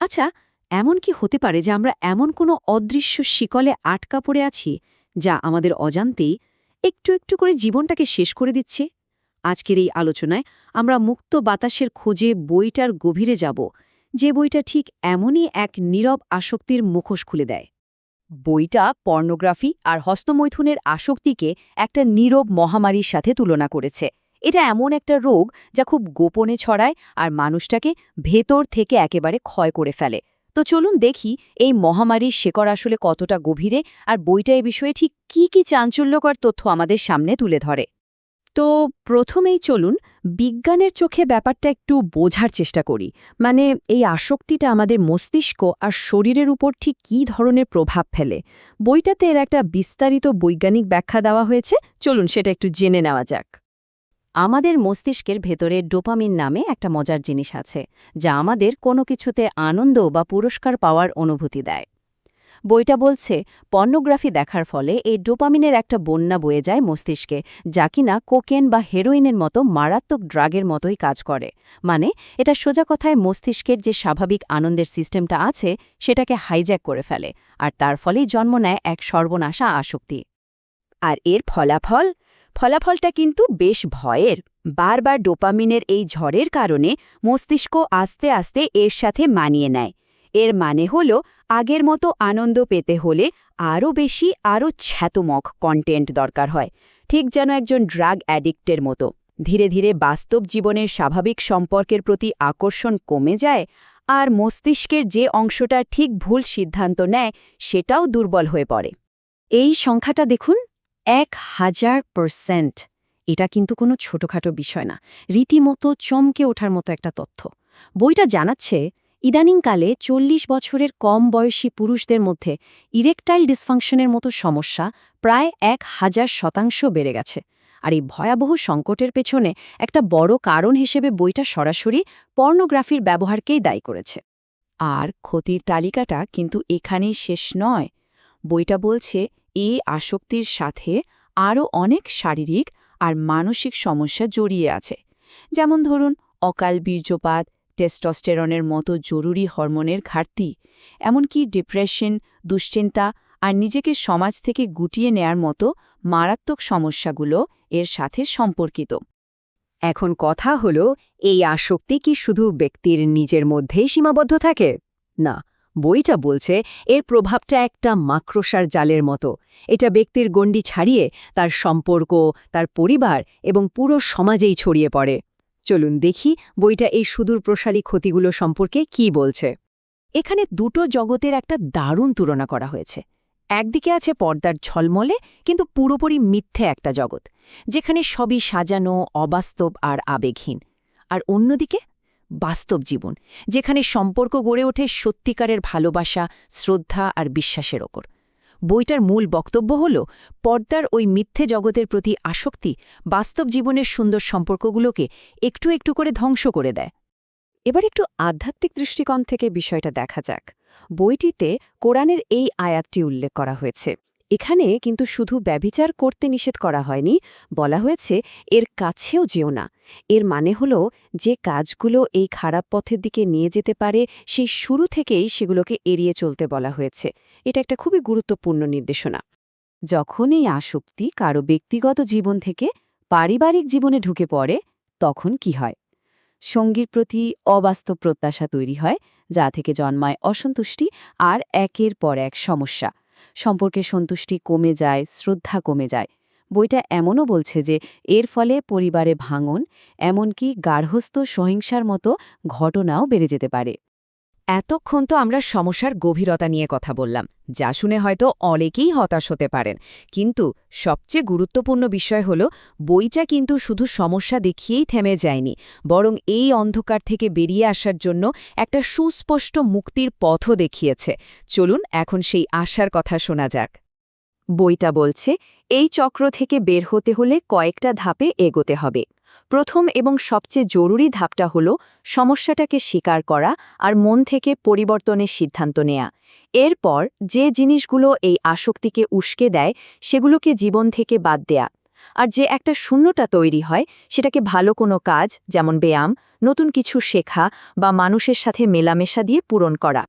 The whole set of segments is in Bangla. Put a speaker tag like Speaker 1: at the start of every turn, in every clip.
Speaker 1: আচ্ছা, এমন কি হতে পারে যে আমরা এমন কোনো অদৃশ্য শিকলে আটকা পড়ে আছি যা আমাদের অজান্তেই একটু একটু করে জীবনটাকে শেষ করে দিচ্ছে? আজকের এই আলোচনায় আমরা মুক্ত বাতাসের খোঁজে বইটার গভীরে যাব, যে বইটা ঠিক এমনই এক নীরব আসক্তির মুখোশ খুলে দেয়।
Speaker 2: বইটা পর্নোগ্রাফি আর হস্তমৈথুনের আসক্তিকে একটা নীরব মহামারীর সাথে তুলনা করেছে। এটা এমন একটা রোগ যা খুব গোপনে ছড়ায় আর মানুষটাকে ভেতর থেকে একেবারে ক্ষয় করে ফেলে। তো চলুন দেখি এই মহামারীর শেকড় আসলে কতটা গভীরে, আর বইটা এ বিষয়ে ঠিক কি চাঞ্চল্যকর তথ্য আমাদের সামনে তুলে ধরে।
Speaker 1: তো প্রথমেই চলুন বিজ্ঞানের চোখে ব্যাপারটা একটু বোঝার চেষ্টা করি। মানে এই আসক্তিটা আমাদের মস্তিষ্ক আর শরীরের উপর ঠিক কী ধরনের প্রভাব ফেলে। বইটাতে এর একটা বিস্তারিত বৈজ্ঞানিক ব্যাখ্যা দেওয়া হয়েছে, চলুন সেটা একটু জেনে নেওয়া যাক।
Speaker 2: আমাদের মস্তিষ্কের ভেতরে ডোপামিন নামে একটা মজার জিনিস আছে, যা আমাদের কোনো কিছুতে আনন্দ বা পুরস্কার পাওয়ার অনুভূতি দেয়। বইটা বলছে পর্নোগ্রাফি দেখার ফলে এই ডোপামিনের একটা বন্যা বয়ে যায় মস্তিষ্কে, যা কিনা কোকেন বা হেরোইনের মতো মারাত্মক ড্রাগের মতোই কাজ করে। মানে এটা সোজা কথায় মস্তিষ্কের যে স্বাভাবিক আনন্দের সিস্টেমটা আছে সেটাকে হাইজ্যাক করে ফেলে, আর তার ফলেই জন্ম নেয় এক সর্বনাশা আসক্তি। আর এর ফলাফলটা কিন্তু বেশ ভয়ের। বারবার ডোপামিনের এই ঝড়ের কারণে মস্তিষ্ক আস্তে আস্তে এর সাথে মানিয়ে নেয়। এর মানে হল আগের মতো আনন্দ পেতে হলে আরও বেশি, আরও ছ্যাতমক কন্টেন্ট দরকার হয়, ঠিক যেন একজন ড্রাগ অ্যাডিক্টের মতো। ধীরে ধীরে বাস্তব জীবনের স্বাভাবিক সম্পর্কের প্রতি আকর্ষণ কমে যায়, আর মস্তিষ্কের যে অংশটা ঠিক ভুল সিদ্ধান্ত নেয় সেটাও দুর্বল হয়ে পড়ে।
Speaker 1: এই সংখ্যাটা দেখুন, 1000%। এটা কিন্তু কোনো ছোটখাটো বিষয় না, রীতিমতো চমকে ওঠার মতো একটা তথ্য। বইটা জানাচ্ছে ইদানিংকালে 40 বছরের কম বয়সী পুরুষদের মধ্যে ইরেকটাইল ডিসফাংশনের মতো সমস্যা প্রায় 1000% বেড়ে গেছে। আর এই ভয়াবহ সংকটের পেছনে একটা বড় কারণ হিসেবে বইটা সরাসরি পর্নোগ্রাফির ব্যবহারকেই দায়ী করেছে।
Speaker 2: আর ক্ষতির তালিকাটা কিন্তু এখানেই শেষ নয়। বইটা বলছে এই আসক্তির সাথে আরও অনেক শারীরিক আর মানসিক সমস্যা জড়িয়ে আছে, যেমন ধরুন অকাল বীর্যপাত, টেস্টোস্টেরনের মতো জরুরি হরমোনের ঘাটতি, এমনকি ডিপ্রেশন, দুশ্চিন্তা আর নিজেকে সমাজ থেকে গুটিয়ে নেয়ার মতো মারাত্মক সমস্যাগুলো এর সাথে সম্পর্কিত।
Speaker 1: এখন কথা হলো, এই আসক্তি কি শুধু ব্যক্তির নিজের মধ্যেই সীমাবদ্ধ থাকে? না, বইটা বলছে এর প্রভাবটা একটা মাকড়সার জালের মতো। এটা ব্যক্তির গণ্ডি ছাড়িয়ে তার সম্পর্ক, তার পরিবার এবং পুরো সমাজেই ছড়িয়ে পড়ে। চলুন দেখি বইটা এই সুদূর প্রসারী ক্ষতিগুলো সম্পর্কে কি বলছে।
Speaker 2: এখানে দুটো জগতের একটা দারুণ তুলনা করা হয়েছে। একদিকে আছে পর্দার ঝলমলে কিন্তু পুরোপুরি মিথ্যে একটা জগৎ, যেখানে সবই সাজানো, অবাস্তব আর আবেগহীন। আর অন্যদিকে বাস্তব জীবন, যেখানে সম্পর্ক গড়ে ওঠে সত্যিকারের ভালোবাসা, শ্রদ্ধা আর বিশ্বাসের ওপর। বইটার মূল বক্তব্য হল পর্দার ওই মিথ্যে জগতের প্রতি আসক্তি বাস্তব জীবনের সুন্দর সম্পর্কগুলোকে একটু একটু করে ধ্বংস করে দেয়।
Speaker 1: এবার একটু আধ্যাত্মিক দৃষ্টিকোণ থেকে বিষয়টা দেখা যাক। বইটিতে কোরআনের এই আয়াতটি উল্লেখ করা হয়েছে। এখানে কিন্তু শুধু ব্যভিচার করতে নিষেধ করা হয়নি, বলা হয়েছে এর কাছেও যেও না। এর মানে হলো যে কাজগুলো এই খারাপ পথের দিকে নিয়ে যেতে পারে সেই শুরু থেকেই সেগুলোকে এড়িয়ে চলতে বলা হয়েছে। এটা একটা খুবই গুরুত্বপূর্ণ নির্দেশনা। যখন এই আসক্তি কারো ব্যক্তিগত জীবন থেকে পারিবারিক জীবনে ঢুকে পড়ে, তখন কি হয়? সঙ্গীর প্রতি অবাস্তব প্রত্যাশা তৈরি হয়, যা থেকে জন্মায় অসন্তুষ্টি আর একের পর এক সমস্যা। সম্পর্কে সন্তুষ্টি কমে যায়, শ্রদ্ধা কমে যায়। বইটা এমনও বলছে যে এর ফলে পরিবারে ভাঙন, এমনকি গার্হস্থ্য সহিংসার মতো ঘটনাও বেড়ে যেতে পারে।
Speaker 2: এতক্ষণ তো আমরা সমস্যার গভীরতা নিয়ে কথা বললাম, যা শুনে হয়তো অনেকেই হতাশ হতে পারেন। কিন্তু সবচেয়ে গুরুত্বপূর্ণ বিষয় হল বইটা কিন্তু শুধু সমস্যা দেখিয়েই থেমে যায়নি, বরং এই অন্ধকার থেকে বেরিয়ে আসার জন্য একটা সুস্পষ্ট মুক্তির পথও দেখিয়েছে। চলুন এখন সেই আশার কথা শোনা যাক।
Speaker 1: বইটা বলছে এই চক্র থেকে বের হতে হলে কয়েকটা ধাপে এগোতে হবে। প্রথম এবং সবচেয়ে জরুরি ধাপটা হল সমস্যাটাকে স্বীকার করা আর মন থেকে পরিবর্তনের সিদ্ধান্ত নেয়া। এরপর যে জিনিসগুলো এই আসক্তিকে উস্কে দেয় সেগুলোকে জীবন থেকে বাদ দেয়া। আর যে একটা শূন্যতা তৈরি হয় সেটাকে ভালো কোনো কাজ যেমন ব্যায়াম, নতুন কিছু শেখা বা মানুষের সাথে মেলামেশা দিয়ে পূরণ করা।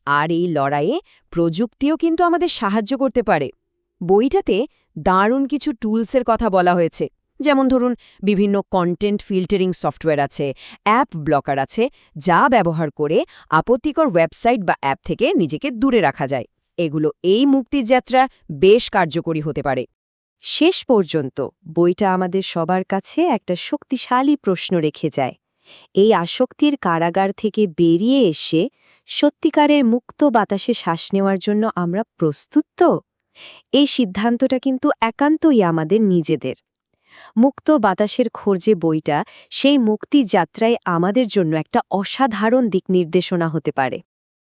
Speaker 1: আর এই লড়াইয়ে প্রযুক্তিও কিন্তু আমাদের সাহায্য করতে পারে। বইটাতে দারুণ কিছু টুলসের কথা বলা হয়েছে, যেমন ধরুন বিভিন্ন কন্টেন্ট ফিল্টারিং সফটওয়্যার আছে, অ্যাপ ব্লকার আছে, যা ব্যবহার করে আপত্তিকর ওয়েবসাইট বা অ্যাপ থেকে নিজেকে দূরে রাখা যায়। এগুলো এই মুক্তির যাত্রা বেশ কার্যকরী হতে পারে। শেষ পর্যন্ত বইটা আমাদের সবার কাছে একটা শক্তিশালী প্রশ্ন রেখে যায়। এই আসক্তির কারাগার থেকে বেরিয়ে এসে সত্যিকারের মুক্ত বাতাসে শ্বাস নেওয়ার জন্য আমরা প্রস্তুত তো? এই সিদ্ধান্তটা কিন্তু একান্তই আমাদের নিজেদের। মুক্ত বাতাসের খোঁজে বইটা সেই মুক্তি যাত্রায় আমাদের জন্য একটা অসাধারণ দিক নির্দেশনা হতে পারে।